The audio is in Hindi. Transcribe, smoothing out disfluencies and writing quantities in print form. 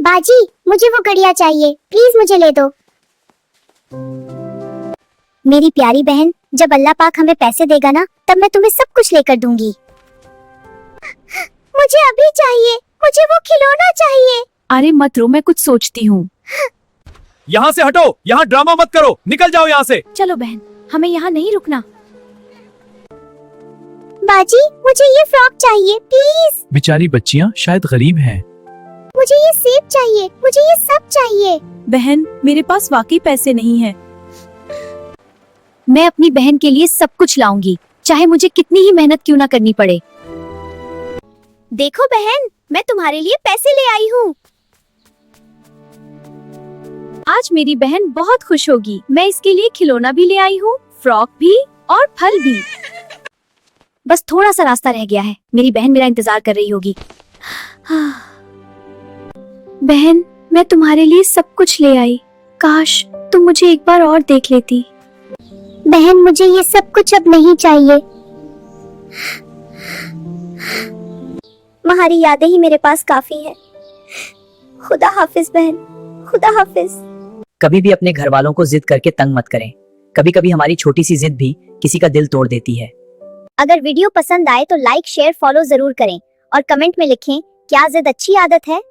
बाजी, मुझे वो घड़ियां चाहिए, प्लीज मुझे ले दो। मेरी प्यारी बहन, जब अल्लाह पाक हमें पैसे देगा ना, तब मैं तुम्हें सब कुछ लेकर दूंगी। मुझे अभी चाहिए, मुझे वो खिलौना चाहिए। अरे मत रो, मैं कुछ सोचती हूँ। यहाँ से हटो, यहाँ ड्रामा मत करो, निकल जाओ यहाँ से। चलो बहन, हमें यहाँ नहीं रुकना। बाजी, मुझे ये फ्रॉक चाहिए प्लीज। बेचारी बच्चियाँ शायद गरीब हैं। मुझे ये सेब चाहिए, मुझे ये सब चाहिए। बहन, मेरे पास वाकई पैसे नहीं हैं। मैं अपनी बहन के लिए सब कुछ लाऊंगी, चाहे मुझे कितनी ही मेहनत क्यों ना करनी पड़े। देखो बहन, मैं तुम्हारे लिए पैसे ले आई हूँ। आज मेरी बहन बहुत खुश होगी। मैं इसके लिए खिलौना भी ले आई हूँ, फ्रॉक भी और फल भी। बस थोड़ा सा रास्ता रह गया है, मेरी बहन मेरा इंतजार कर रही होगी। बहन, मैं तुम्हारे लिए सब कुछ ले आई, काश तुम मुझे एक बार और देख लेती। बहन, मुझे ये सब कुछ अब नहीं चाहिए। तुम्हारी यादें ही मेरे पास काफी है। खुदा हाफिज बहन, खुदा हाफिज। कभी भी अपने घर वालों को जिद करके तंग मत करें। कभी कभी हमारी छोटी सी जिद भी किसी का दिल तोड़ देती है। अगर वीडियो पसंद आए तो लाइक, शेयर, फॉलो जरूर करें और कमेंट में लिखें, क्या जिद अच्छी आदत है।